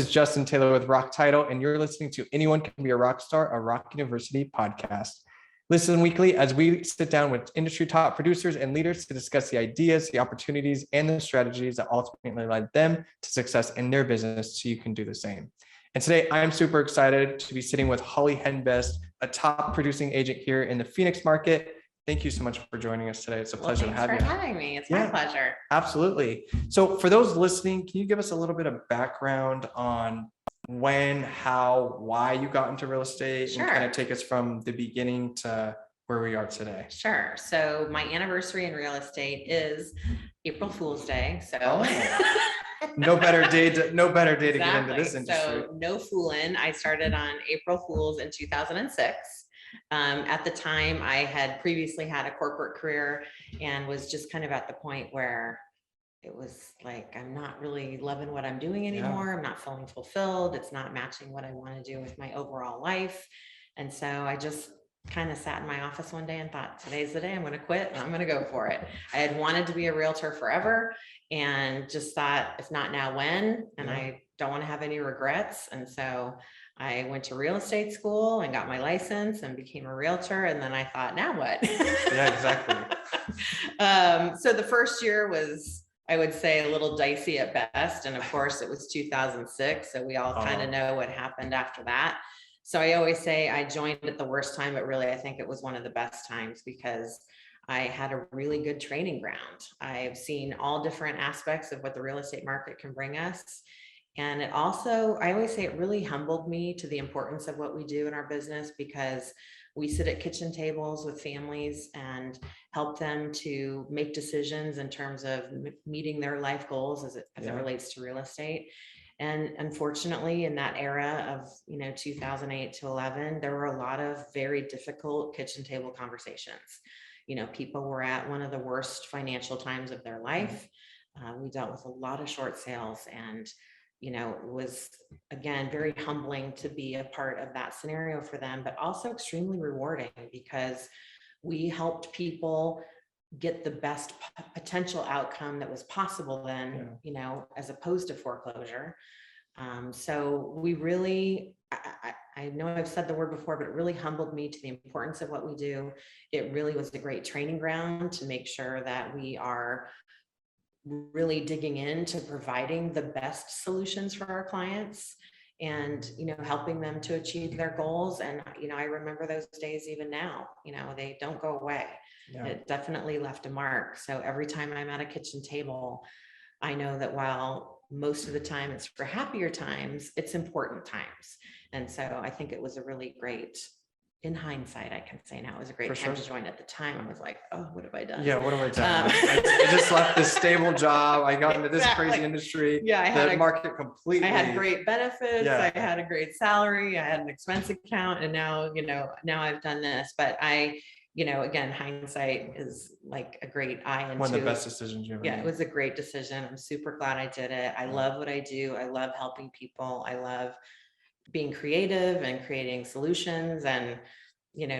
is Justin Taylor with Rock Title, and you're listening to Anyone Can Be a Rock Star, a ROC University podcast. Listen weekly as we sit down with industry top producers and leaders to discuss the ideas, the opportunities, and the strategies that ultimately led them to success in their business so you can do the same. And today I'm super excited to be sitting with Holly Henbest, a top producing agent here in the Phoenix market. Thank you so much for joining us today. It's a pleasure to have you. Thanks for having me. It's my pleasure. Absolutely. So for those listening, can you give us a little bit of background on when, how, why you got into real estate? Sure. And kind of take us from the beginning to where we are today? Sure. So my anniversary in real estate is April Fool's Day. So no better day to get into this industry. So no fooling. I started on April Fool's in 2006. At the time, I had previously had a corporate career and was just kind of at the point where it was like, I'm not really loving what I'm doing anymore. Yeah. I'm not feeling fulfilled. It's not matching what I want to do with my overall life. And so I just kind of sat in my office one day and thought, today's the day I'm going to quit and I'm going to go for it. I had wanted to be a realtor forever and just thought, if not now, when? And I don't want to have any regrets. And so I went to real estate school and got my license and became a realtor. And then I thought, now what? Yeah, exactly. So the first year was, I would say, a little dicey at best. And of course it was 2006. So we all kind of know what happened after that. So I always say I joined at the worst time, but really I think it was one of the best times because I had a really good training ground. I've seen all different aspects of what the real estate market can bring us. And it also, I always say, it really humbled me to the importance of what we do in our business, because we sit at kitchen tables with families and help them to make decisions in terms of meeting their life goals as it relates to real estate. And unfortunately, in that era of 2008 to 11, there were a lot of very difficult kitchen table conversations. People were at one of the worst financial times of their life. We dealt with a lot of short sales, and it was, again, very humbling to be a part of that scenario for them, but also extremely rewarding because we helped people get the best potential outcome that was possible then, as opposed to foreclosure. So we really, I know I've said the word before, but it really humbled me to the importance of what we do. It really was a great training ground to make sure that we are really digging into providing the best solutions for our clients and, helping them to achieve their goals. And, I remember those days even now, they don't go away. Yeah. It definitely left a mark. So every time I'm at a kitchen table, I know that while most of the time it's for happier times, it's important times. And so I think it was a really great, in hindsight, I can say now, it was a great time to join. At the time, I was like, oh, what have I done? Yeah, what have I done? I just left this stable job. I got into this crazy industry. Yeah, I had market completely. I had great benefits. Yeah. I had a great salary. I had an expense account. And now, now I've done this. But again, hindsight is like a great eye into one of the best decisions you ever made. It was a great decision. I'm super glad I did it. I love what I do. I love helping people. I love being creative and creating solutions and,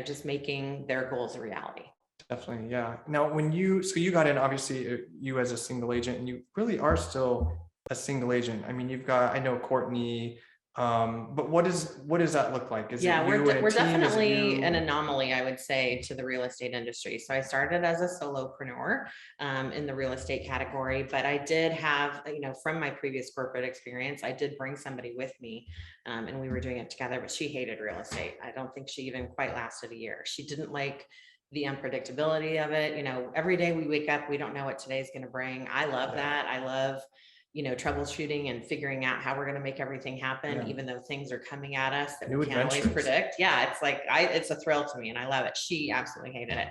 just making their goals a reality. Definitely. Yeah. Now, so you got in, obviously you as a single agent, and you really are still a single agent. I mean, I know Courtney, but what does that look like? We're definitely an anomaly, I would say, to the real estate industry. So I started as a solopreneur in the real estate category, but I did have, from my previous corporate experience, I did bring somebody with me and we were doing it together, but she hated real estate. I don't think she even quite lasted a year. She didn't like the unpredictability of it. Every day we wake up, we don't know what today's going to bring. I love that. I love troubleshooting and figuring out how we're going to make everything happen, even though things are coming at us that we can't always predict. Yeah, it's like, it's a thrill to me and I love it. She absolutely hated it.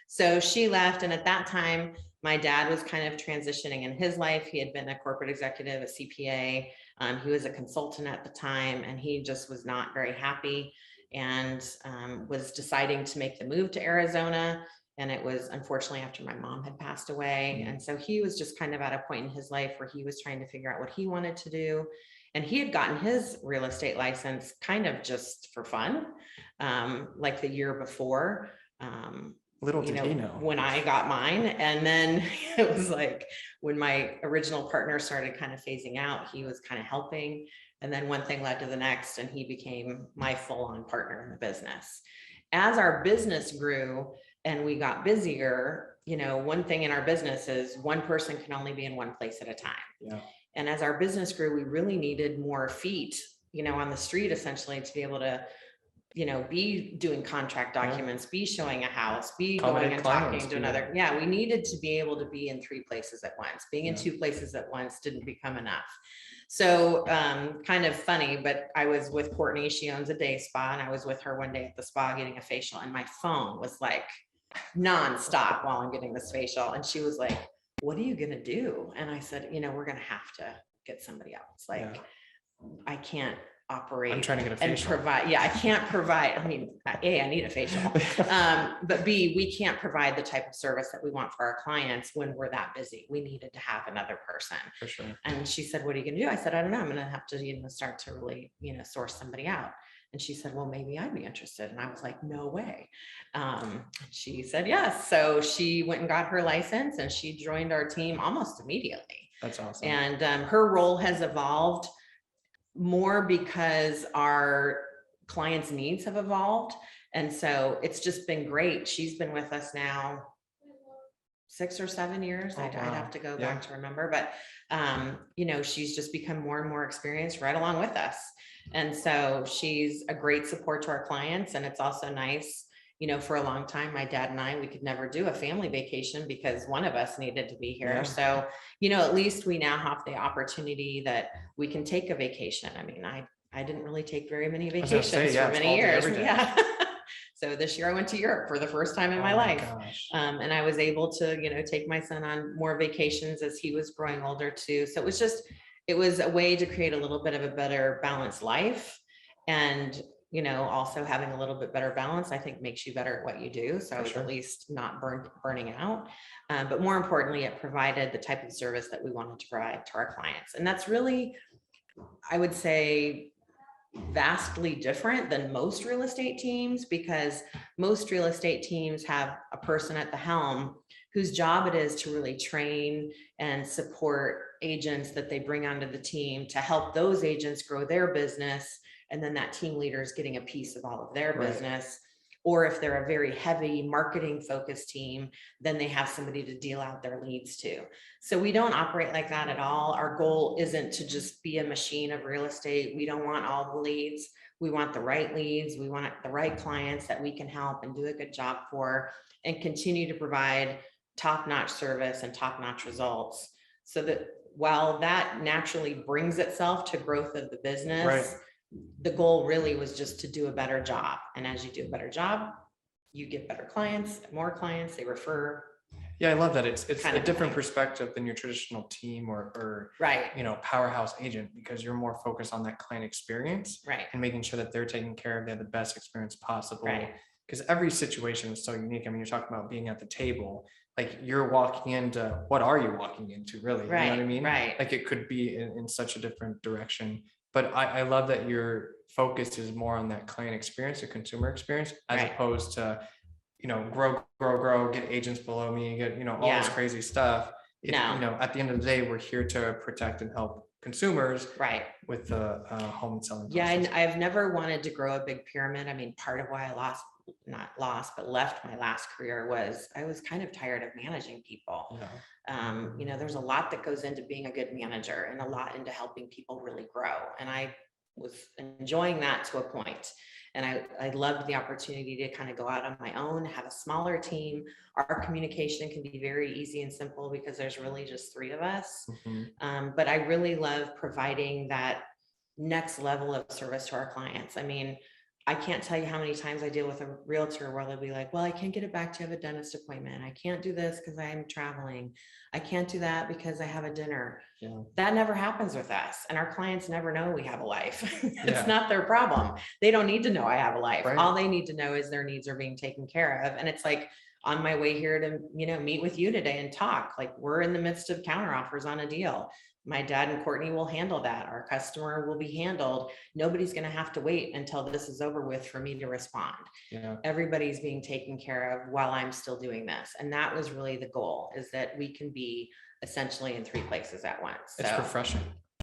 So she left. And at that time, my dad was kind of transitioning in his life. He had been a corporate executive, a CPA. He was a consultant at the time, and he just was not very happy and was deciding to make the move to Arizona. And it was unfortunately after my mom had passed away. And so he was just kind of at a point in his life where he was trying to figure out what he wanted to do. And he had gotten his real estate license kind of just for fun, like the year before. Little did he know. When I got mine. And then it was like when my original partner started kind of phasing out, he was kind of helping And then one thing led to the next, and he became my full-on partner in the business. As our business grew and we got busier, one thing in our business is one person can only be in one place at a time. Yeah. And as our business grew, we really needed more feet, on the street, essentially, to be able to, be doing contract documents, be showing a house, be going and talking to another. Yeah, we needed to be able to be in 3 places at once. Being in 2 places at once didn't become enough. So kind of funny, but I was with Courtney, she owns a day spa, and I was with her one day at the spa getting a facial, and my phone was like nonstop while I'm getting this facial. And she was like, what are you gonna do? And I said, we're gonna have to get somebody else. Like, I can't operate. I'm trying to get a and facial. provide. Yeah, I can't provide. I mean, A, I need a facial, but B, we can't provide the type of service that we want for our clients when we're that busy. We needed to have another person. For sure. And she said, what are you gonna do? I said, I don't know. I'm gonna have to, start to really, source somebody out. And she said, well, maybe I'd be interested. And I was like, no way. She said, yes. So she went and got her license, and she joined our team almost immediately. That's awesome. And her role has evolved more because our clients' needs have evolved. And so it's just been great. She's been with us now 6 or 7 years. Oh, I'd wow. have to go back to remember, but she's just become more and more experienced right along with us. And so she's a great support to our clients. And it's also nice, for a long time, my dad and I, we could never do a family vacation because one of us needed to be here. Yeah. So, at least we now have the opportunity that we can take a vacation. I mean, I didn't really take very many vacations for many years. Yeah. So this year I went to Europe for the first time in my life. And I was able to, take my son on more vacations as he was growing older too. So it was a way to create a little bit of a better balanced life. And, also having a little bit better balance, I think, makes you better at what you do. So I was at least not burning out. But more importantly, it provided the type of service that we wanted to provide to our clients. And that's really, I would say, vastly different than most real estate teams, because most real estate teams have a person at the helm whose job it is to really train and support agents that they bring onto the team to help those agents grow their business. And then that team leader is getting a piece of all of their business. Or if they're a very heavy marketing focused team, then they have somebody to deal out their leads to. So we don't operate like that at all. Our goal isn't to just be a machine of real estate. We don't want all the leads. We want the right leads. We want the right clients that we can help and do a good job for, and continue to provide top-notch service and top-notch results. So that while that naturally brings itself to growth of the business, the goal really was just to do a better job. And as you do a better job, you get better clients, more clients, they refer. Yeah, I love that. It's a different perspective than your traditional team or powerhouse agent, because you're more focused on that client experience, and making sure that they're taken care of, they have the best experience possible. Because every situation is so unique. I mean, you're talking about being at the table, like you're walking into, what are you walking into really? You know what I mean? Like it could be in such a different direction. But I love that your focus is more on that client experience, the consumer experience, as opposed to, grow, get agents below me, get, all this crazy stuff. At the end of the day, we're here to protect and help consumers with the home selling process. Yeah, and I've never wanted to grow a big pyramid. I mean, part of why I left my last career was I was kind of tired of managing people. There's a lot that goes into being a good manager and a lot into helping people really grow. And I was enjoying that to a point. And I loved the opportunity to kind of go out on my own, have a smaller team. Our communication can be very easy and simple because there's really just 3 of us. But I really love providing that next level of service to our clients. I mean, I can't tell you how many times I deal with a realtor where they'll be like, well, I can't get it back to you, I have a dentist appointment. I can't do this because I'm traveling. I can't do that because I have a dinner. That never happens with us. And our clients never know we have a life. It's not their problem. They don't need to know I have a life. All they need to know is their needs are being taken care of. And it's like, on my way here to, meet with you today and talk, like we're in the midst of counter offers on a deal. My dad and Courtney will handle that. Our customer will be handled. Nobody's going to have to wait until this is over with for me to respond. Everybody's being taken care of while I'm still doing this. And that was really the goal, is that we can be essentially in 3 places at once. It's refreshing.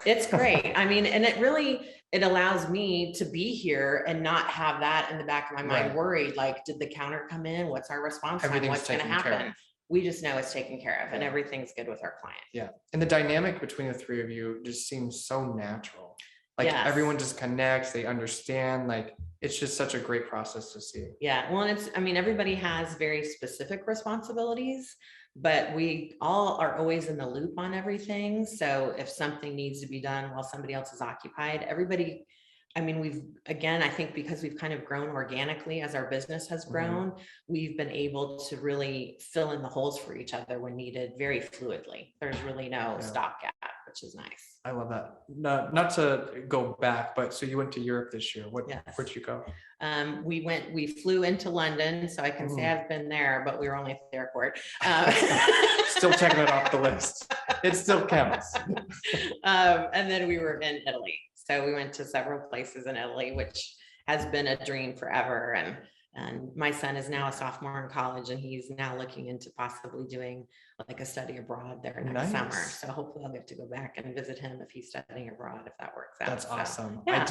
It's great. I mean, and it allows me to be here and not have that in the back of my mind, Right. worried, like, did the counter come in? What's our response time? Everything's What's going to taken care happen? of. We just know it's taken care of and Yeah. everything's good with our client. Yeah. And the dynamic between the three of you just seems so natural. Like Yes. everyone just connects, they understand, like it's just such a great process to see. Yeah. Well, and I mean, everybody has very specific responsibilities, but we all are always in the loop on everything. So if something needs to be done while somebody else is occupied, everybody, I mean, I think because we've kind of grown organically as our business has grown, we've been able to really fill in the holes for each other when needed very fluidly. There's really no stopgap, which is nice. I love that. Not to go back, but so you went to Europe this year. Where'd you go? We flew into London, so I can say I've been there, but we were only at the airport. Still checking it off the list. It still counts. And then we were in Italy. So we went to several places in Italy, which has been a dream forever. And my son is now a sophomore in college, and he's now looking into possibly doing like a study abroad there next summer. So hopefully I'll get to go back and visit him if he's studying abroad, if that works out. That's awesome. Yeah.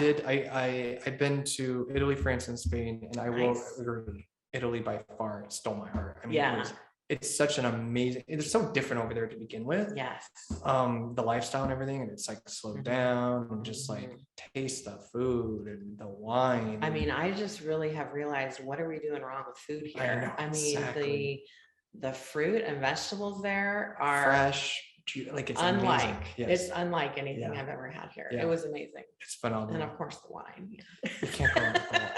I've been to Italy, France, and Spain, and I will agree, Italy by far stole my heart. I mean, it's such an amazing, it's so different over there to begin with. Yes. The lifestyle and everything, and it's like slowed down and just like taste the food and the wine. I mean, I just really have realized, what are we doing wrong with food here? I mean, exactly. the fruit and vegetables there are fresh, like it's unlike, yes. It's unlike anything I've ever had here. It was amazing. It's phenomenal. And of course the wine. You can't go wrong with the wine.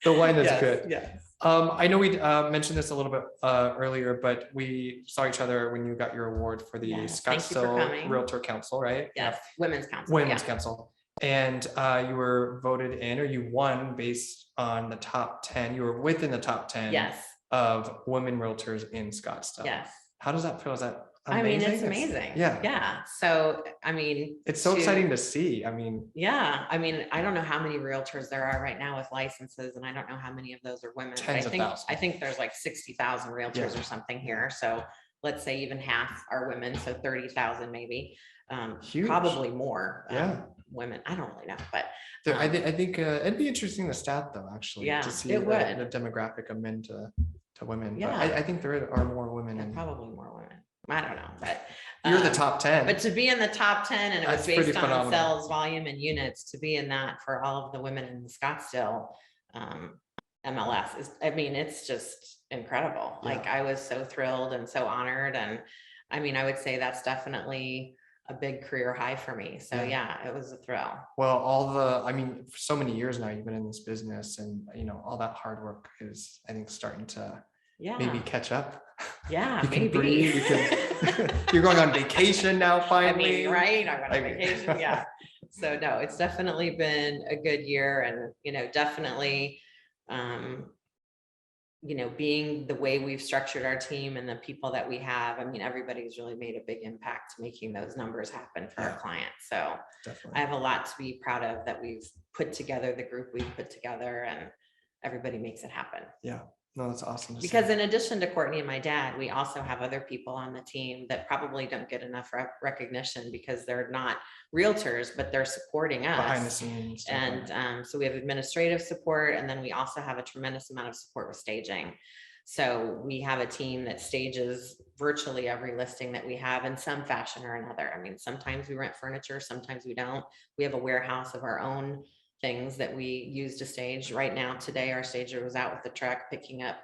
The wine is good. Yes. I know we mentioned this a little bit earlier, but we saw each other when you got your award for the Scottsdale Realtor Council, right? Yes, Women's Council. Women's Council. And you were voted in, or you won based on the top 10. You were within the top 10 of women realtors in Scottsdale. Yes. How does that feel? Is that amazing? I mean, it's amazing. Yeah. So, I mean, it's so exciting to see. I mean, I mean, I don't know how many realtors there are right now with licenses, and I don't know how many of those are women. Tens of thousands. I think there's like 60,000 realtors or something here. So let's say even half are women. So 30,000 maybe. Huge. Probably more women. I don't really know, but I think it'd be interesting to stat though, actually, to see the demographic of men to women. Yeah. But I think there are more women, and probably more women. I don't know, but you're the top 10. But to be in the top 10, and it was based on phenomenal. sales volume and units, to be in that for all of the women in the Scottsdale MLS is, I mean, it's just incredible. Like, I was so thrilled and so honored. And I mean, I would say that's definitely a big career high for me. So it was a thrill. Well, I mean, for so many years now, you've been in this business, and you know, all that hard work is, I think, starting to maybe catch up. Yeah, you can breathe. You're going on vacation now, finally. I mean, right? I went on vacation. Yeah. So no, it's definitely been a good year, and you know, definitely, you know, being the way we've structured our team and the people that we have. I mean, everybody's really made a big impact making those numbers happen for our clients. So I have a lot to be proud of that we've put together, the group we've put together, and everybody makes it happen. Yeah. No, that's awesome. Because in addition to Courtney and my dad, we also have other people on the team that probably don't get enough recognition because they're not realtors, but they're supporting us behind the scenes. And so we have administrative support, and then we also have a tremendous amount of support with staging. So we have a team that stages virtually every listing that we have in some fashion or another. I mean, sometimes we rent furniture, sometimes we don't. We have a warehouse of our own things that we use to stage. Right now, today, our stager was out with the truck picking up,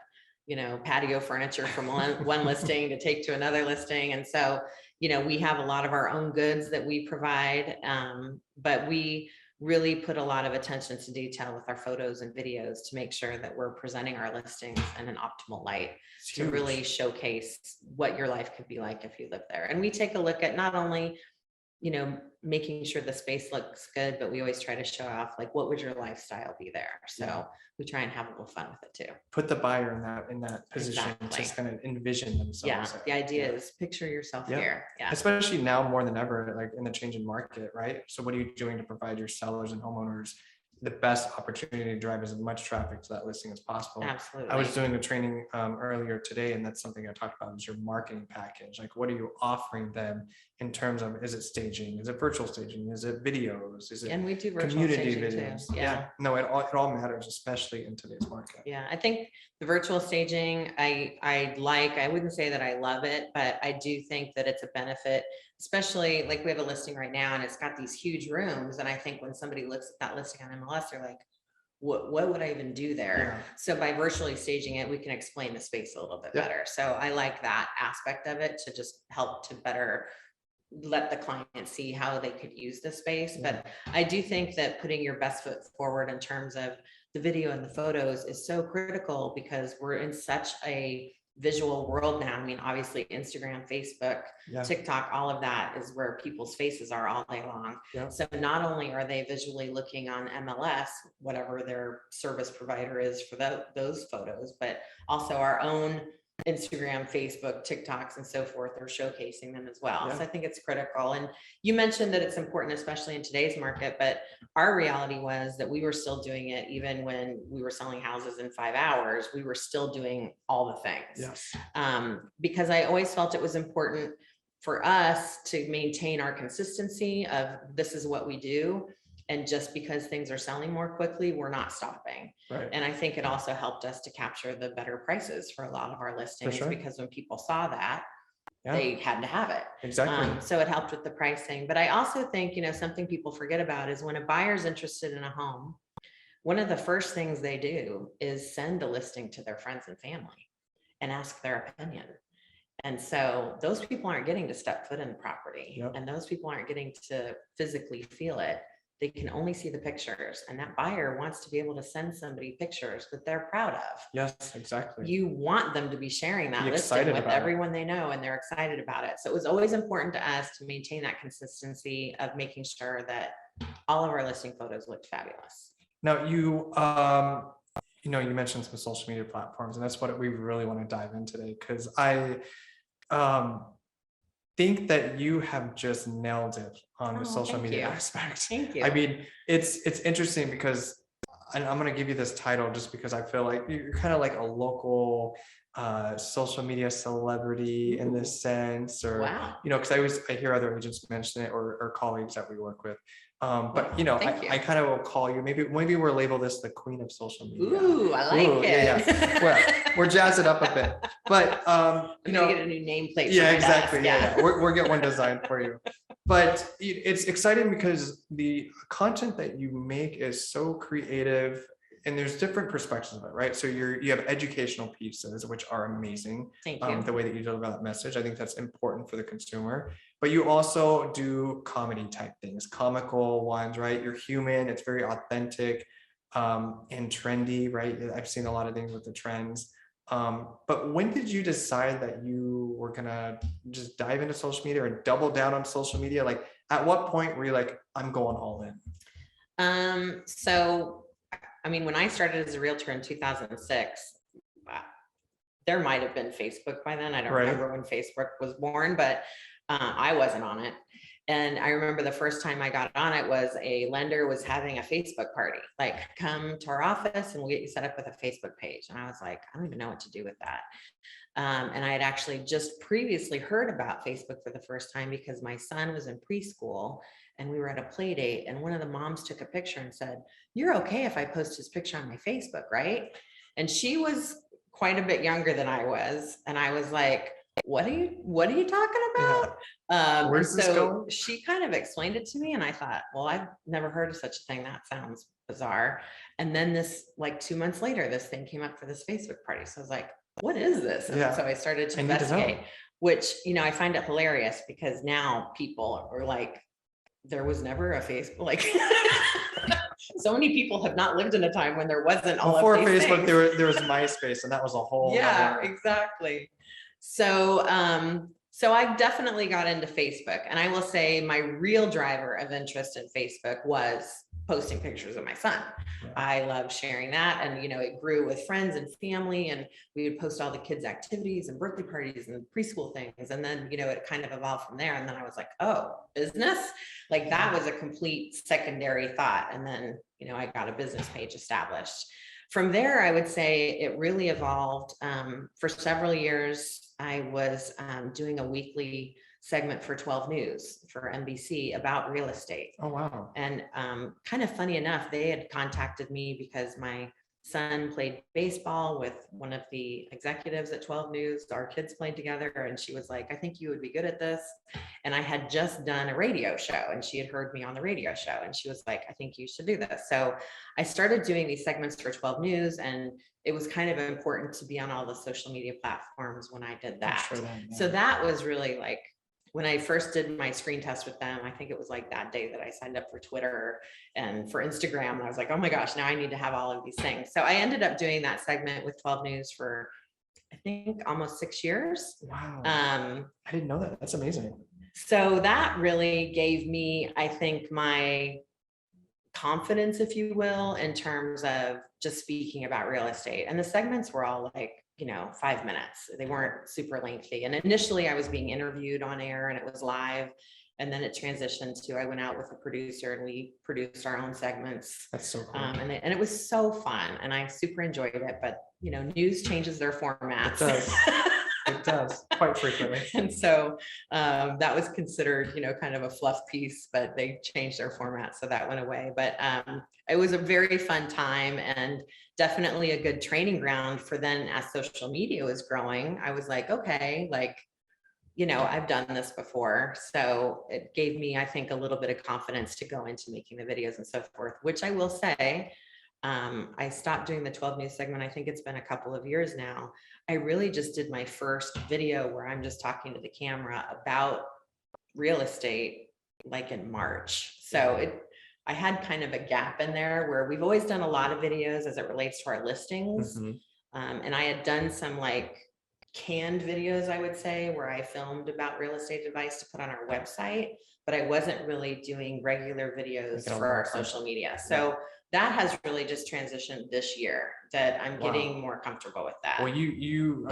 you know, patio furniture from one listing to take to another listing. And so, you know, we have a lot of our own goods that we provide, but we really put a lot of attention to detail with our photos and videos to make sure that we're presenting our listings in an optimal light to really showcase what your life could be like if you live there. And we take a look at not only, you know, making sure the space looks good, but we always try to show off, like, what would your lifestyle be there? So we try and have a little fun with it too. Put the buyer in that position, just kind of envision themselves. Yeah, the idea is picture yourself here. Yeah, especially now more than ever, like in the changing market, right? So what are you doing to provide your sellers and homeowners the best opportunity to drive as much traffic to that listing as possible. Absolutely. I was doing a training earlier today, and that's something I talked about is your marketing package. Like, what are you offering them in terms of, is it staging? Is it virtual staging? Is it videos? Is it And we do virtual community staging videos? too. Yeah. No, it all matters, especially in today's market. Yeah, I think the virtual staging, I wouldn't say that I love it, but I do think that it's a benefit, especially like we have a listing right now and it's got these huge rooms. And I think when somebody looks at that listing on MLS, they're like, what would I even do there? Yeah. So by virtually staging it, we can explain the space a little bit better. So I like that aspect of it to just help to better let the client see how they could use the space. But I do think that putting your best foot forward in terms of the video and the photos is so critical because we're in such a visual world now. I mean, obviously Instagram, Facebook, TikTok, all of that is where people's faces are all day long. So not only are they visually looking on MLS, whatever their service provider is for those photos, but also our own Instagram, Facebook, TikToks, and so forth are showcasing them as well. So I think it's critical. And you mentioned that it's important, especially in today's market, but our reality was that we were still doing it even when we were selling houses in 5 hours. We were still doing all the things. Because I always felt it was important for us to maintain our consistency of this is what we do. And just because things are selling more quickly, we're not stopping. And I think it also helped us to capture the better prices for a lot of our listings because when people saw that, they had to have it. So it helped with the pricing. But I also think, you know, something people forget about is when a buyer's interested in a home, one of the first things they do is send a listing to their friends and family and ask their opinion. And so those people aren't getting to step foot in the property and those people aren't getting to physically feel it. They can only see the pictures, and that buyer wants to be able to send somebody pictures that they're proud of. Yes, exactly. You want them to be sharing that listing with everyone they know, and they're excited about it. So it was always important to us to maintain that consistency of making sure that all of our listing photos looked fabulous. Now you you mentioned some social media platforms, and that's what we really want to dive in today, because I think that you have just nailed it on the social media aspect. Thank you. I mean, it's interesting because, and I'm going to give you this title just because I feel like you're kind of like a local social media celebrity in this sense, or you know, because I hear other agents mention it, or colleagues that we work with. But you know, I kind of will call you. Maybe we'll label this the queen of social media. Ooh, I like it. Well, we're jazz it up a bit, but you know, get a new nameplate. Yeah, exactly. We'll get one designed for you. But it's exciting because the content that you make is so creative, and there's different perspectives of it, right? So you have educational pieces, which are amazing. Thank you. The way that you deliver that message, I think that's important for the consumer. But you also do comedy type things, comical ones, right? You're human. It's very authentic and trendy, right? I've seen a lot of things with the trends. But when did you decide that you were gonna just dive into social media or double down on social media? Like, at what point were you like, I'm going all in? So, I mean, when I started as a realtor in 2006, there might have been Facebook by then. I don't remember when Facebook was born, but I wasn't on it. And I remember the first time I got on it was a lender was having a Facebook party, like, come to our office and we'll get you set up with a Facebook page. And I was like, I don't even know what to do with that. And I had actually just previously heard about Facebook for the first time because my son was in preschool and we were at a play date and one of the moms took a picture and said, "You're okay if I post his picture on my Facebook, right?" And she was quite a bit younger than I was. And I was like, what are you talking about? Where's this going? She kind of explained it to me and I thought, well, I've never heard of such a thing. That sounds bizarre. And then this, like 2 months later, this thing came up for this Facebook party. So I was like, what is this? And so I started to investigate, which, you know, I find it hilarious because now people are like, there was never a Facebook, like so many people have not lived in a time when there wasn't all before of these Facebook, things. there was MySpace, and that was a whole exactly. So so I definitely got into Facebook, and I will say my real driver of interest in Facebook was posting pictures of my son. I love sharing that. And, it grew with friends and family, and we would post all the kids' activities and birthday parties and preschool things. And then, it kind of evolved from there. And then I was like, oh, business? Like that was a complete secondary thought. And then, I got a business page established. From there, I would say it really evolved. For several years, I was doing a weekly segment for 12 News for NBC about real estate. Oh, wow. And kind of funny enough, they had contacted me because my son played baseball with one of the executives at 12 News. Our kids played together, and she was like, I think you would be good at this. And I had just done a radio show, and she had heard me on the radio show, and she was like, I think you should do this. So I started doing these segments for 12 News, and it was kind of important to be on all the social media platforms when I did that. Sure So that was really like, when I first did my screen test with them, I think it was like that day that I signed up for Twitter and for Instagram. And I was like, oh my gosh, now I need to have all of these things. So I ended up doing that segment with 12 News for, I think, almost 6 years. Wow. I didn't know that. That's amazing. So that really gave me, I think, my confidence, if you will, in terms of just speaking about real estate. And the segments were all like, 5 minutes. They weren't super lengthy. And initially I was being interviewed on air and it was live. And then it transitioned to, I went out with a producer and we produced our own segments. That's so cool. And it was so fun and I super enjoyed it, but news changes their formats. It does. It does quite frequently. And so that was considered, kind of a fluff piece, but they changed their format. So that went away. But it was a very fun time and definitely a good training ground for then as social media was growing. I was like, okay, I've done this before. So it gave me, I think, a little bit of confidence to go into making the videos and so forth, which I will say, I stopped doing the 12 News segment. I think it's been a couple of years now. I really just did my first video where I'm just talking to the camera about real estate, like in March. So I had kind of a gap in there where we've always done a lot of videos as it relates to our listings. And I had done some like canned videos, I would say, where I filmed about real estate advice to put on our website, but I wasn't really doing regular videos for our social media. So that has really just transitioned this year that I'm getting more comfortable with that. Well, you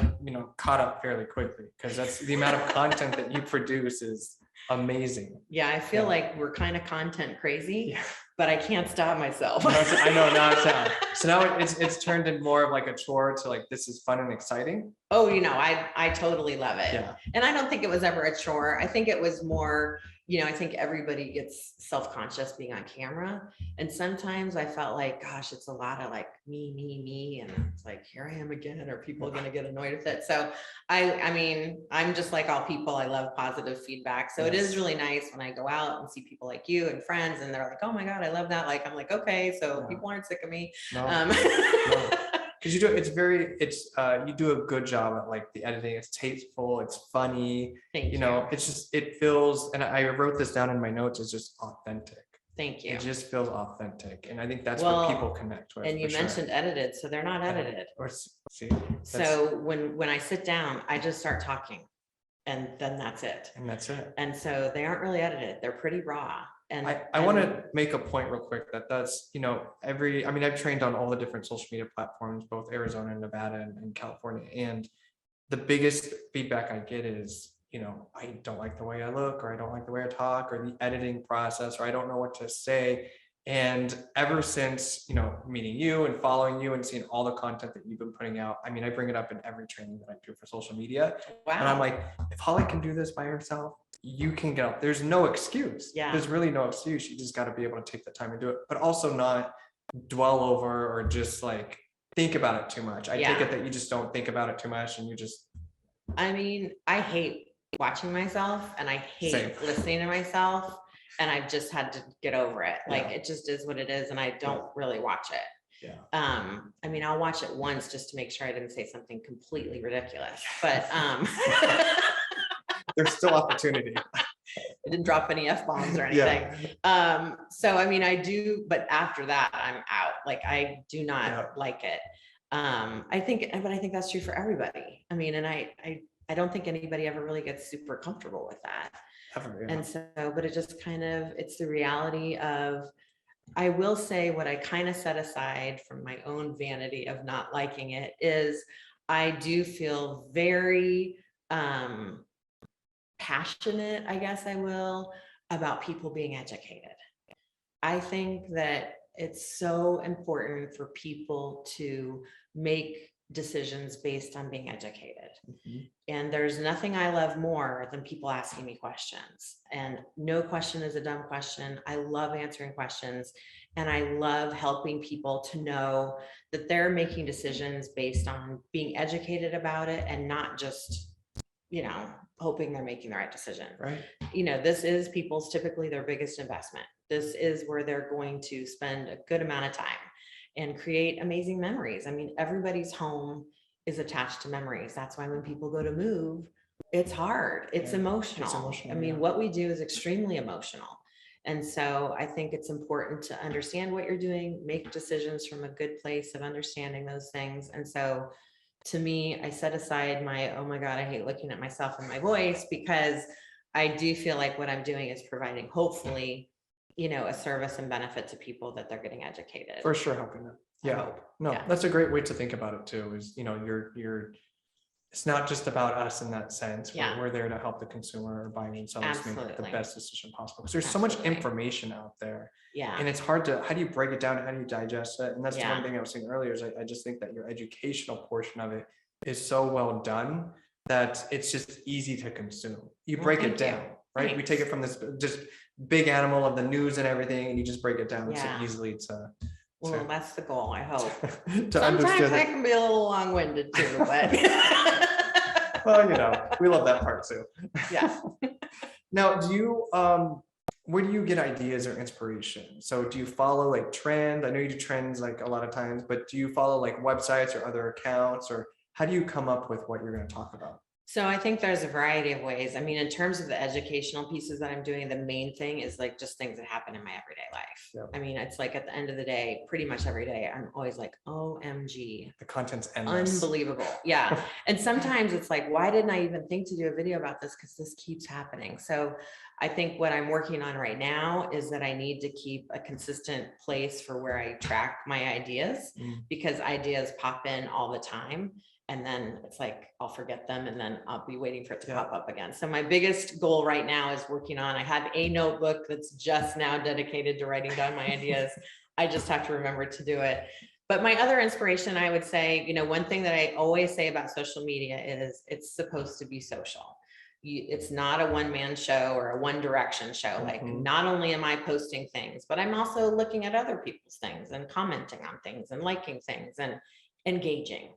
caught up fairly quickly because that's the amount of content that you produce is amazing. Yeah, I feel like we're kind of content crazy, but I can't stop myself. I know now it's so now it's turned in more of like a chore to like, this is fun and exciting. Oh, I totally love it. Yeah. And I don't think it was ever a chore. I think it was more, I think everybody gets self-conscious being on camera. And sometimes I felt like, gosh, it's a lot of like me. And it's like, here I am again. Are people going to get annoyed with it? So I mean, I'm just like all people. I love positive feedback. So it is really nice when I go out and see people like you and friends and they're like, oh my God, I love that. Like, I'm like, okay, so people aren't sick of me. No. Because you do a good job at like the editing. It's tasteful, it's funny. Thank you. It feels, and I wrote this down in my notes, it's just authentic. Thank you. It just feels authentic. And I think that's what people connect with. And you mentioned edited, so they're not edited. So when I sit down, I just start talking and then that's it. And so they aren't really edited. They're pretty raw. And I want to make a point real quick that's, I've trained on all the different social media platforms, both Arizona and Nevada and California. And the biggest feedback I get is, I don't like the way I look, or I don't like the way I talk, or the editing process, or I don't know what to say. And ever since, meeting you and following you and seeing all the content that you've been putting out, I bring it up in every training that I do for social media. Wow. And I'm like, if Holly can do this by herself, you can get up. There's no excuse. Yeah. There's really no excuse. You just got to be able to take the time and do it, but also not dwell over or just like think about it too much. I take it that you just don't think about it too much and you just. I hate watching myself and I hate listening to myself. And I've just had to get over it. Like it just is what it is. And I don't really watch it. Yeah. I'll watch it once just to make sure I didn't say something completely ridiculous, but there's still opportunity. I didn't drop any F-bombs or anything. So, I do, but after that I'm out. Like I do not like it. I think that's true for everybody. And I don't think anybody ever really gets super comfortable with that. And so, but it just kind of, it's the reality of I will say what I kind of set aside from my own vanity of not liking it is I do feel very passionate, I guess I will, about people being educated. I think that it's so important for people to make decisions based on being educated. And there's nothing I love more than people asking me questions. And no question is a dumb question. I love answering questions. And I love helping people to know that they're making decisions based on being educated about it and not just, hoping they're making the right decision. Right. This is people's typically their biggest investment. This is where they're going to spend a good amount of time and create amazing memories. I mean, everybody's home is attached to memories. That's why when people go to move, it's hard. It's emotional. I mean, what we do is extremely emotional. And so I think it's important to understand what you're doing, make decisions from a good place of understanding those things. And so to me, I set aside my, oh my God, I hate looking at myself and my voice, because I do feel like what I'm doing is providing, hopefully, a service and benefit to people that they're getting educated. For sure, helping them. Yeah. No, that's a great way to think about it too, is, you're it's not just about us in that sense. We're there to help the consumer buying and selling make the best decision possible. Because there's so much information out there. Yeah. And it's hard to, how do you break it down? How do you digest it? And that's the one thing I was saying earlier is I just think that your educational portion of it is so well done that it's just easy to consume. You break it down, right? We take it from this just big animal of the news and everything, and you just break it down so easily to. Well, that's the goal, I hope. Sometimes I can be a little long-winded too, but. Well, we love that part too. Yeah. Now, do you, where do you get ideas or inspiration? So do you follow like trend? I know you do trends like a lot of times, but do you follow like websites or other accounts, or how do you come up with what you're going to talk about? So I think there's a variety of ways. I mean, in terms of the educational pieces that I'm doing, the main thing is like just things that happen in my everyday life. Yep. I mean, it's like at the end of the day, pretty much every day, I'm always like, OMG. The content's endless. Unbelievable. Yeah. And sometimes it's like, why didn't I even think to do a video about this? Because this keeps happening. So I think what I'm working on right now is that I need to keep a consistent place for where I track my ideas, because ideas pop in all the time. And then it's like, I'll forget them and then I'll be waiting for it to pop up again. So my biggest goal right now is working on, I have a notebook that's just now dedicated to writing down my ideas. I just have to remember to do it. But my other inspiration, I would say, one thing that I always say about social media is it's supposed to be social. It's not a one-man show or a one direction show. Like, not only am I posting things, but I'm also looking at other people's things and commenting on things and liking things and engaging.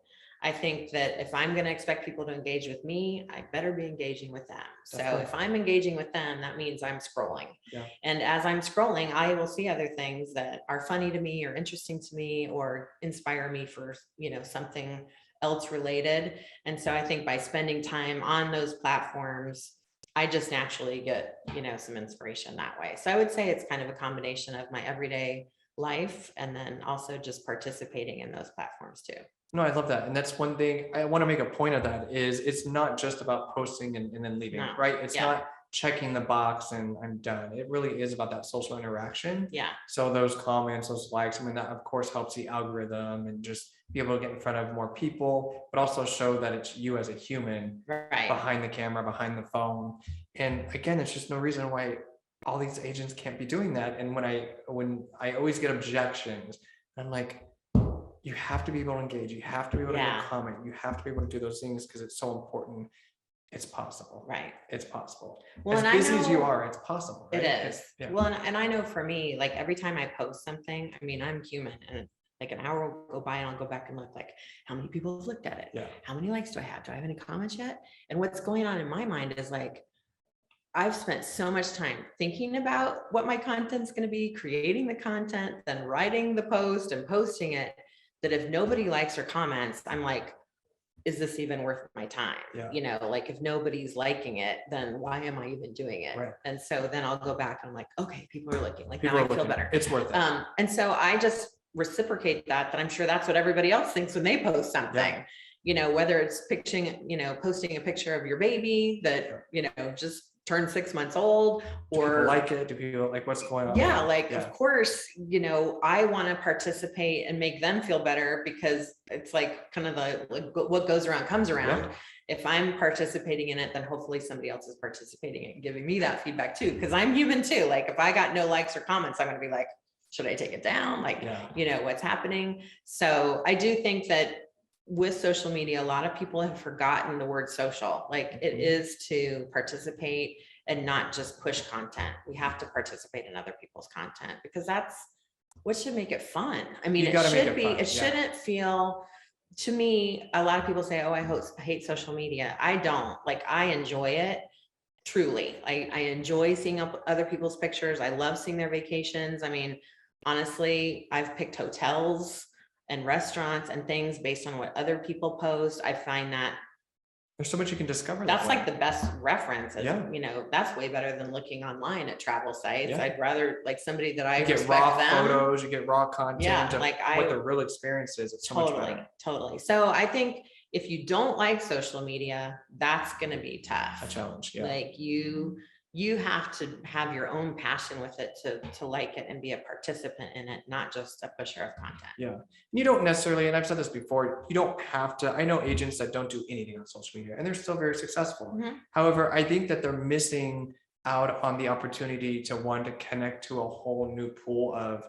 I think that if I'm going to expect people to engage with me, I better be engaging with them. Definitely. So if I'm engaging with them, that means I'm scrolling. Yeah. And as I'm scrolling, I will see other things that are funny to me or interesting to me or inspire me for, something else related. And so I think by spending time on those platforms, I just naturally get, some inspiration that way. So I would say it's kind of a combination of my everyday life and then also just participating in those platforms too. No, I love that. And that's one thing I want to make a point of that is it's not just about posting and then leaving, right? It's not checking the box and I'm done. It really is about that social interaction. Yeah. So those comments, those likes, that of course helps the algorithm and just be able to get in front of more people, but also show that it's you as a human behind the camera, behind the phone. And again, it's just no reason why all these agents can't be doing that. And when I always get objections, I'm like, you have to be able to engage. You have to be able to comment. You have to be able to do those things because it's so important. It's possible. Right. It's possible. Well, as busy as you are, it's possible. Right? It is. Well, and I know for me, like every time I post something, I mean, I'm human and like an hour will go by and I'll go back and look like how many people have looked at it? Yeah. How many likes do I have? Do I have any comments yet? And what's going on in my mind is like, I've spent so much time thinking about what my content's going to be, creating the content, then writing the post and posting it, that if nobody likes or comments, I'm like, is this even worth my time? Yeah. Like if nobody's liking it, then why am I even doing it? Right. And so then I'll go back and I'm like, okay, people are looking, like now I feel better. It's worth it. And so I just reciprocate that I'm sure that's what everybody else thinks when they post something, whether it's posting a picture of your baby that, just turned 6 months old, Do people or like it? Do people like what's going on? yeah, like, of course, I want to participate and make them feel better, because it's like kind of like what goes around comes around. Yeah. If I'm participating in it, then hopefully somebody else is participating in it and giving me that feedback too, because I'm human too. Like, if I got no likes or comments, I'm going to be like, should I take it down? Like, what's happening? So I do think that with social media, a lot of people have forgotten the word social. Like, it is to participate and not just push content. We have to participate in other people's content, because that's what should make it fun. I mean, it should be, it shouldn't feel, to me, a lot of people say, oh, I hate social media. I don't. Like, I enjoy it. Truly. I enjoy seeing other people's pictures. I love seeing their vacations. I mean, honestly, I've picked hotels and restaurants and things based on what other people post. I find that there's so much you can discover. That's like the best reference. That's way better than looking online at travel sites. I'd rather like somebody that I get raw photos, you get raw content. Like what the real experience is. It's so much better. Totally. So I think if you don't like social media, that's going to be tough. A challenge. Yeah. Like you have to have your own passion with it to like it and be a participant in it, not just a pusher of content. Yeah. You don't necessarily, and I've said this before, you don't have to. I know agents that don't do anything on social media and they're still very successful. However, I think that they're missing out on the opportunity to want to connect to a whole new pool of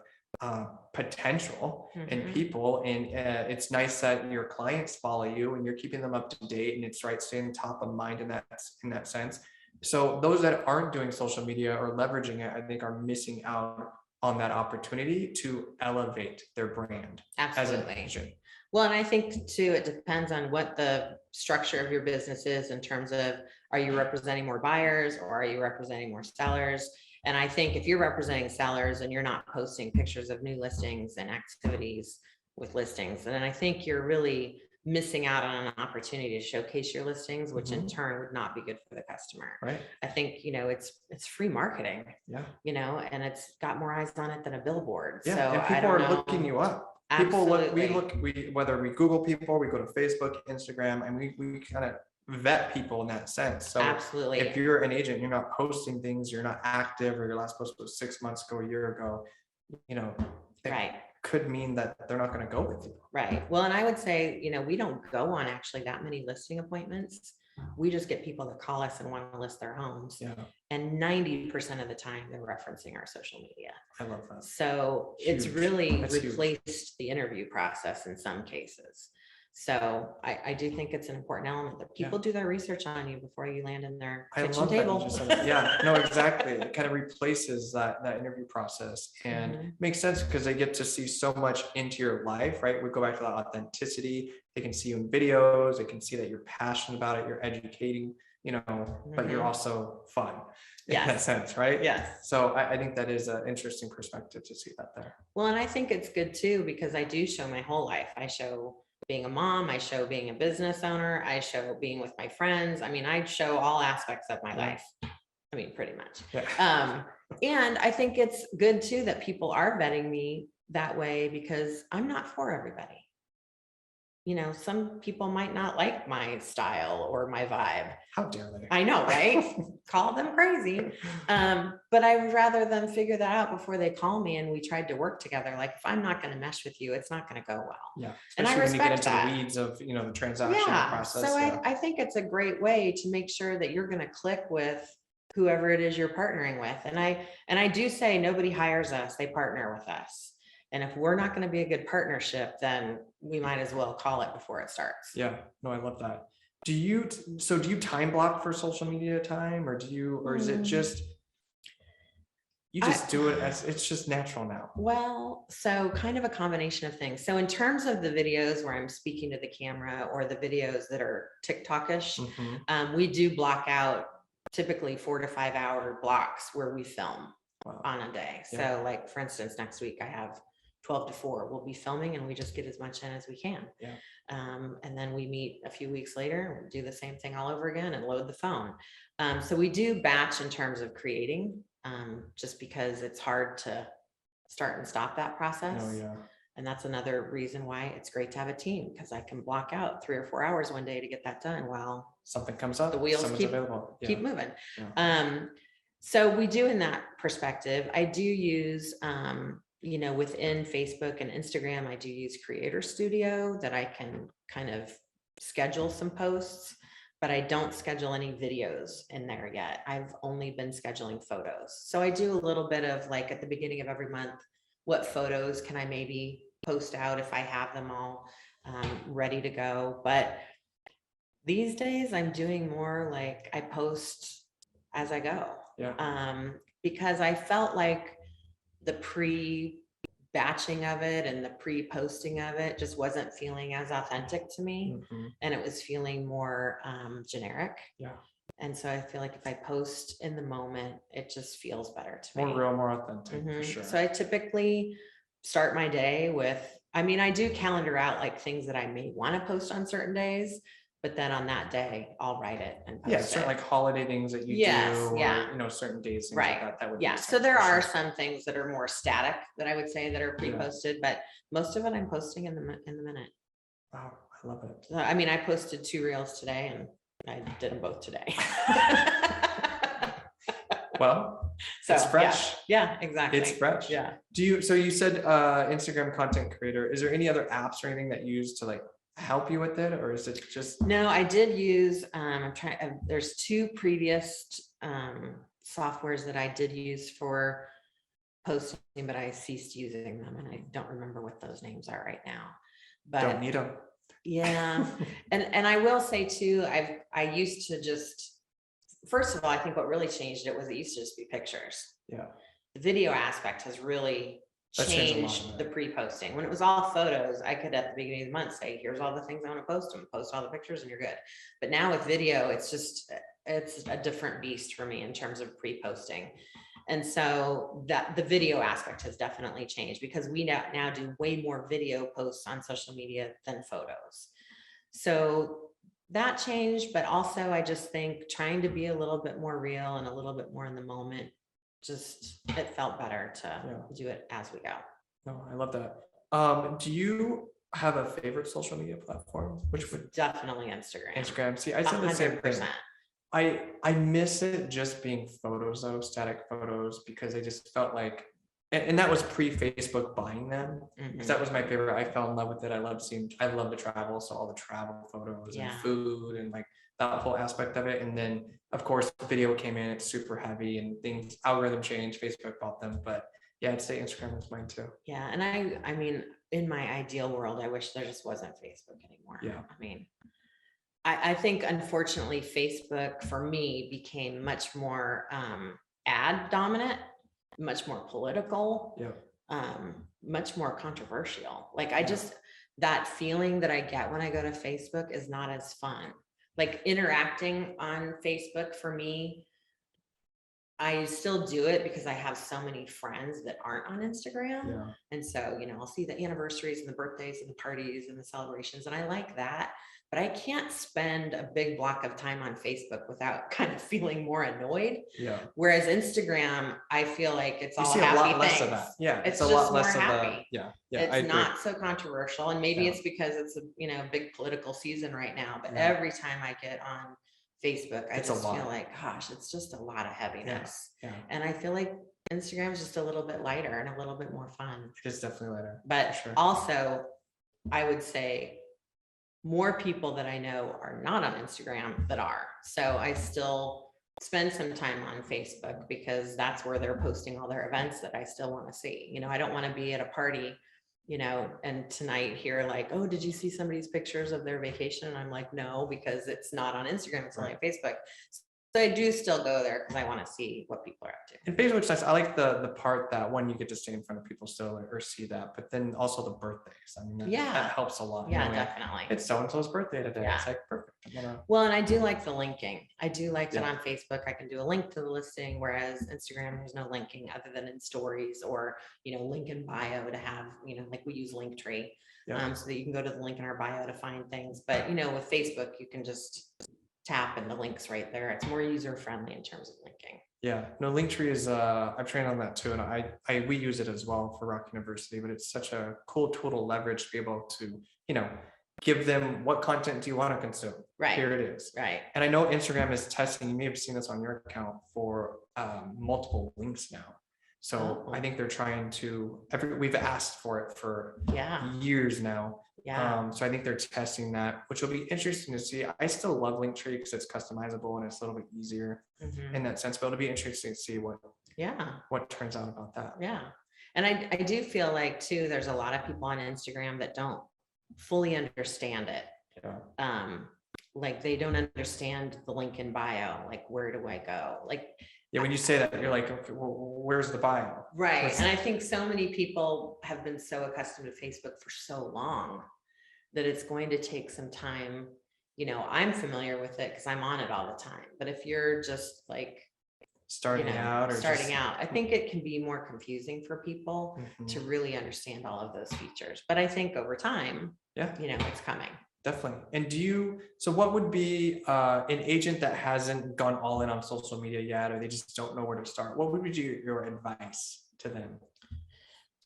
potential and people. And it's nice that your clients follow you and you're keeping them up to date, and it's right staying top of mind in that sense. So those that aren't doing social media or leveraging it, I think are missing out on that opportunity to elevate their brand. Absolutely. As an agent. Well, and I think too, it depends on what the structure of your business is in terms of, are you representing more buyers or are you representing more sellers? And I think if you're representing sellers and you're not posting pictures of new listings and activities with listings, then I think you're really missing out on an opportunity to showcase your listings, which in turn would not be good for the customer. Right. I think, it's free marketing, and it's got more eyes on it than a billboard. Yeah. So and people are looking you up. Absolutely. Whether we Google people, we go to Facebook, Instagram, and we kind of vet people in that sense. So absolutely, if you're an agent, you're not posting things, you're not active, or your last post was 6 months ago, a year ago, right, could mean that they're not going to go with you. Right. Well, and I would say, we don't go on actually that many listing appointments. We just get people that call us and want to list their homes. Yeah. And 90% of the time they're referencing our social media. I love that. So it's really replaced the interview process in some cases. So I do think it's an important element that people do their research on you before you land in their kitchen table. Yeah, no, exactly. It kind of replaces that interview process, and makes sense because they get to see so much into your life, right? We go back to that authenticity. They can see you in videos. They can see that you're passionate about it. You're educating, but you're also fun in that sense, right? Yes. So I think that is an interesting perspective to see that there. Well, and I think it's good too, because I do show my whole life. I show being a mom, I show being a business owner, I show being with my friends. I mean, I show all aspects of my life. I mean, pretty much. Yeah. And I think it's good too that people are vetting me that way, because I'm not for everybody. Some people might not like my style or my vibe. How dare they? I know, right? Call them crazy. But I would rather them figure that out before they call me and we tried to work together. Like, if I'm not going to mesh with you, it's not going to go well. Yeah. And I respect when you get into that. the weeds of, the transaction process. So I think it's a great way to make sure that you're going to click with whoever it is you're partnering with. And I do say nobody hires us, they partner with us. And if we're not going to be a good partnership, then we might as well call it before it starts. Yeah, no, I love that. Do you time block for social media time, or is it just, you just do it as it's just natural now? Well, so kind of a combination of things. So in terms of the videos where I'm speaking to the camera, or the videos that are TikTok-ish, we do block out typically 4 to 5 hour blocks where we film on a day. So like, for instance, next week I have 12 to 4, we'll be filming, and we just get as much in as we can. Yeah. And then we meet a few weeks later and do the same thing all over again and load the phone. So we do batch in terms of creating, just because it's hard to start and stop that process. Oh, yeah. And that's another reason why it's great to have a team, because I can block out 3 or 4 hours one day to get that done while something comes up, the wheels someone's available. keep moving. Yeah. So we do, in that perspective, I do use, within Facebook and Instagram, I do use Creator Studio, that I can kind of schedule some posts, but I don't schedule any videos in there yet. I've only been scheduling photos. So I do a little bit of, like, at the beginning of every month, what photos can I maybe post out if I have them all ready to go. But these days I'm doing more like I post as I go. Because I felt like the pre-batching of it and the pre-posting of it just wasn't feeling as authentic to me. And it was feeling more generic. And so I feel like if I post in the moment, it just feels better to me. More real, more authentic, for sure. So I typically start my day with, I do calendar out like things that I may want to post on certain days, but then on that day, I'll write it and post certain like holiday things that you do, or certain days, things like that. That would so there are some things that are more static that I would say that are pre-posted, but most of it I'm posting in the minute. Wow, I love it. So, I posted 2 reels today, and I did them both today. Well, so it's fresh. Yeah, exactly. It's fresh. Yeah. So you said Instagram content creator. Is there any other apps or anything that you use to like help you with it, or is it just? No, I did use, there's 2 previous softwares that I did use for posting, but I ceased using them, and I don't remember what those names are right now. But don't need them. Yeah. And I will say too, I used to just, first of all, I think what really changed it was it used to just be pictures. Yeah. The video aspect has really changed the pre-posting. When it was all photos, I could at the beginning of the month say, here's all the things I want to post, and post all the pictures and you're good. But now with video, it's a different beast for me in terms of pre-posting. And so that the video aspect has definitely changed, because we now do way more video posts on social media than photos. So that changed, but also I just think trying to be a little bit more real and a little bit more in the moment, it felt better to do it as we go. No, I love that. Do you have a favorite social media platform? Which would definitely Instagram. Instagram. See, I said the same thing. I miss it just being photos though, static photos, because I just felt like, and that was pre-Facebook buying them, because that was my favorite. I fell in love with it. I love to travel, so all the travel photos and food and like that whole aspect of it. And then of course video came in, it's super heavy and things, algorithm changed, Facebook bought them, but yeah, I'd say Instagram was mine too. Yeah, and I mean, in my ideal world, I wish there just wasn't Facebook anymore. I think unfortunately Facebook for me became much more ad dominant, much more political, much more controversial. Like that feeling that I get when I go to Facebook is not as fun. Like interacting on Facebook for me, I still do it because I have so many friends that aren't on Instagram. And so, I'll see the anniversaries and the birthdays and the parties and the celebrations, and I like that. But I can't spend a big block of time on Facebook without kind of feeling more annoyed. Whereas Instagram, I feel like it's all happy a lot things. Less of that. It's a lot less of happy. It's not so controversial, and maybe it's because it's a big political season right now. But every time I get on Facebook, I just feel like, gosh, it's just a lot of heaviness. And I feel like Instagram is just a little bit lighter and a little bit more fun. It's definitely lighter. But also, I would say more people that I know are not on Instagram that are. So I still spend some time on Facebook because that's where they're posting all their events that I still want to see. I don't want to be at a party, and tonight hear like, oh, did you see somebody's pictures of their vacation? And I'm like, no, because it's not on Instagram, it's only on Facebook. So I do still go there because I want to see what people are up to. And Facebook's nice. I like the part that when you get to stay in front of people still or see that, but then also the birthdays. I mean, that helps a lot. Yeah, definitely. It's so-and-so's birthday today. It's like perfect. Well, and I do like the linking. I do like that on Facebook, I can do a link to the listing, whereas Instagram, there's no linking other than in stories or, link in bio to have, like we use Linktree, so that you can go to the link in our bio to find things. But, with Facebook, you can just tap and the link's right there. It's more user friendly in terms of linking. Yeah, no, Linktree is, I've trained on that too, and we use it as well for ROC University, but it's such a cool tool to leverage to be able to, you know, give them what content do you want to consume? Right. Here it is. Right. And I know Instagram is testing, you may have seen this on your account, for multiple links now. So I think they're trying to, we've asked for it for years now. Yeah. So I think they're testing that, which will be interesting to see. I still love Linktree because it's customizable and it's a little bit easier in that sense, but it'll be interesting to see what turns out about that. Yeah. And I do feel like too, there's a lot of people on Instagram that don't fully understand it. Yeah. Like they don't understand the link in bio, like where do I go? Like, yeah, when you say that, you're like, okay, well, where's the bio? Right. And I think so many people have been so accustomed to Facebook for so long that it's going to take some time. You know, I'm familiar with it because I'm on it all the time. But if you're just like starting out, I think it can be more confusing for people to really understand all of those features. But I think over time, you know, it's coming. Definitely. And so what would be an agent that hasn't gone all in on social media yet, or they just don't know where to start? What would be your advice to them?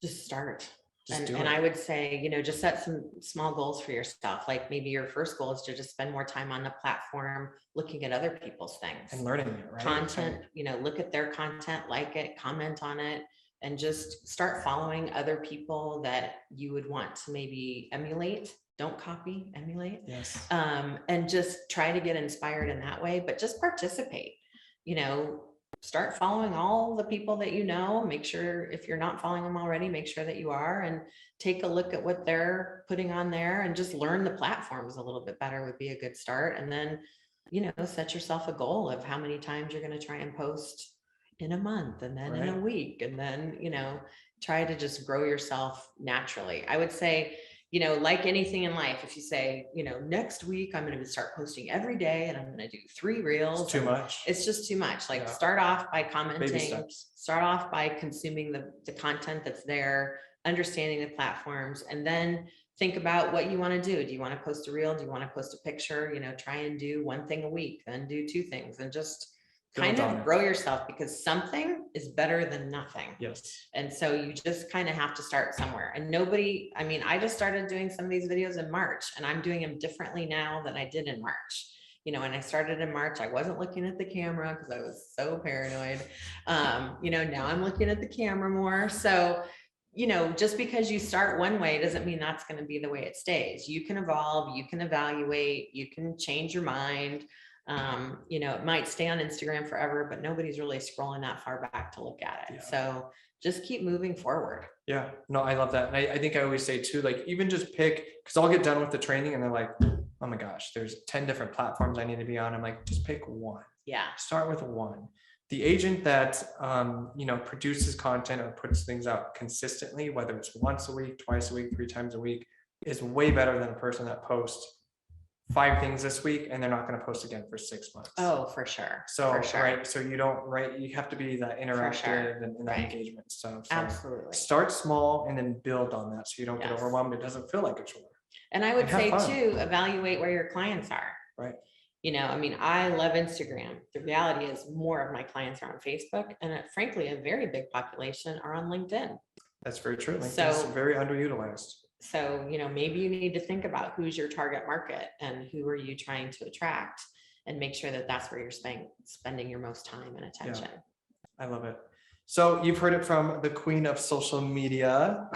Just start. And I would say, you know, just set some small goals for yourself. Like maybe your first goal is to just spend more time on the platform, looking at other people's things. And learning it, right? Content, you know, look at their content, like it, comment on it, and just start following other people that you would want to maybe emulate. Don't copy, emulate. Yes. And just try to get inspired in that way, but just participate, you know, start following all the people that you know, make sure if you're not following them already, make sure that you are, and take a look at what they're putting on there and just learn the platforms a little bit better would be a good start. And then, you know, set yourself a goal of how many times you're going to try and post in a month and then in a week. And then, you know, try to just grow yourself naturally. I would say, you know, like anything in life, if you say, you know, next week I'm going to start posting every day and I'm going to do 3 reels. It's too much. It's just too much. Like start off by commenting, start off by consuming the content that's there, understanding the platforms, and then think about what you want to do. Do you want to post a reel? Do you want to post a picture? You know, try and do 1 thing a week, then do 2 things, and just kind of grow yourself, because something is better than nothing. Yes. And so you just kind of have to start somewhere. And I mean, I just started doing some of these videos in March, and I'm doing them differently now than I did in March. You know, when I started in March, I wasn't looking at the camera because I was so paranoid. You know, now I'm looking at the camera more. So, you know, just because you start one way doesn't mean that's going to be the way it stays. You can evolve, you can evaluate, you can change your mind. You know, it might stay on Instagram forever, but nobody's really scrolling that far back to look at it. So just keep moving forward. Yeah, no, I love that. And I think I always say too, like, even just pick, because I'll get done with the training and they're like, oh my gosh, there's 10 different platforms I need to be on. I'm like, just pick one. Yeah. Start with one. The agent that, you know, produces content or puts things out consistently, whether it's once a week, twice a week, 3 times a week, is way better than a person that posts 5 things this week and they're not going to post again for 6 months. Oh, for sure. So, right. So you have to be that interactive and that engagement stuff. So absolutely. Start small and then build on that, so you don't get overwhelmed. It doesn't feel like a chore. And I would say too, evaluate where your clients are. Right. You know, I mean, I love Instagram. The reality is more of my clients are on Facebook, and frankly, a very big population are on LinkedIn. That's very true. LinkedIn is very underutilized. So, you know, maybe you need to think about who's your target market and who are you trying to attract, and make sure that that's where you're spending your most time and attention. Yeah, I love it. So you've heard it from the queen of social media.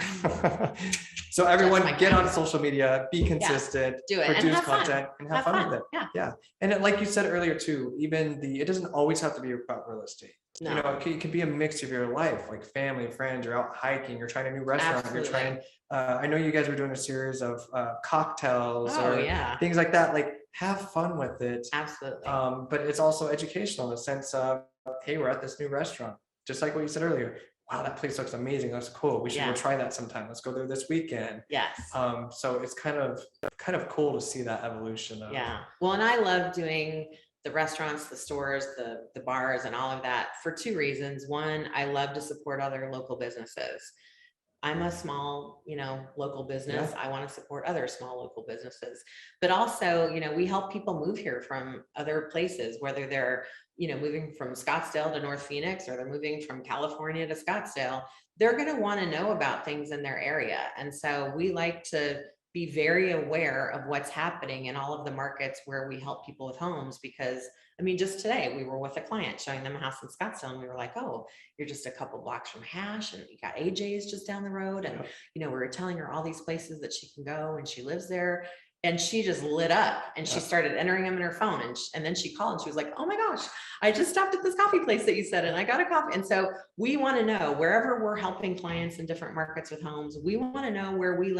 So everyone get on social media, be consistent, do it, produce content, fun. and have fun with it. Yeah. And like you said earlier too, it doesn't always have to be about real estate. No. You know, it can be a mix of your life, like family, friends, you're out hiking, you're trying a new restaurant, you're trying, I know you guys were doing a series of cocktails or things like that. Like, have fun with it. Absolutely. But it's also educational in the sense of, hey, we're at this new restaurant. Just like what you said earlier. Wow, that place looks amazing. That's cool. We should go try that sometime. Let's go there this weekend. Yes. So it's kind of cool to see that evolution of, well, and I love doing the restaurants, the stores, the bars, and all of that for 2 reasons. One, I love to support other local businesses. I'm a small, local business. I want to support other small local businesses. But also, we help people move here from other places, whether they're, moving from Scottsdale to North Phoenix, or they're moving from California to Scottsdale. They're going to want to know about things in their area. And so we like to be very aware of what's happening in all of the markets where we help people with homes, because just today we were with a client showing them a house in Scottsdale, and we were like, oh, you're just a couple blocks from Hash, and you got AJ's just down the road. And, we were telling her all these places that she can go, and she lives there. And she just lit up, and she started entering them in her phone. And then she called and she was like, oh my gosh, I just stopped at this coffee place that you said, and I got a coffee. And so we want to know, wherever we're helping clients in different markets with homes, we want to know where we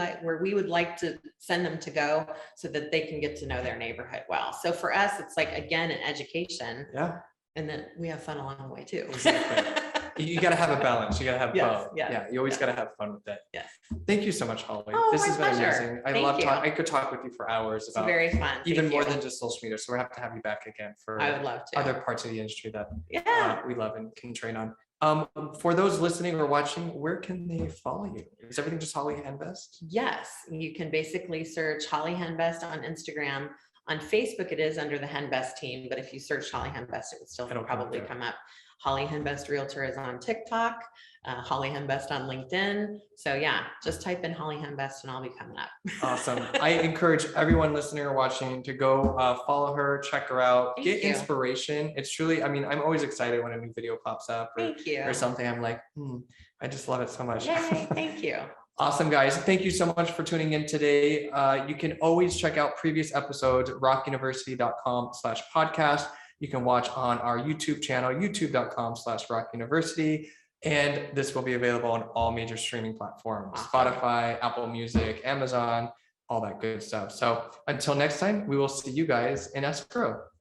would like to send them to go, so that they can get to know their neighborhood well. So for us, it's like, again, an education. Yeah. And then we have fun along the way too. Exactly. You got to have a balance. You got to have both. Yeah. You always got to have fun with it. Yes. Thank you so much, Holly. Oh, this my has been pleasure. amazing. I Thank love you. talking. I could talk with you for hours It's about very fun. even Thank more you. than just social media. So we're have to have you back again for I would love to. other parts of the industry that Yeah. we love and can train on. For those listening or watching, where can they follow you? Is everything just Holly Henbest? Yes, you can basically search Holly Henbest on Instagram. On Facebook, it is under the Henbest team, but if you search Holly Henbest, it would still It'll probably come up. come up. Holly Henbest Realtor is on TikTok, Holly Henbest on LinkedIn. So yeah, just type in Holly Henbest and I'll be coming up. Awesome. I encourage everyone listening or watching to go follow her, check her out, Thank get you. inspiration. It's truly, I'm always excited when a new video pops up Thank you. or something. I'm like, I just love it so much. Yay, thank you. Awesome, guys. Thank you so much for tuning in today. You can always check out previous episodes at rockuniversity.com/podcast. You can watch on our YouTube channel, youtube.com/rockuniversity. And this will be available on all major streaming platforms, Spotify, Apple Music, Amazon, all that good stuff. So until next time, we will see you guys in escrow.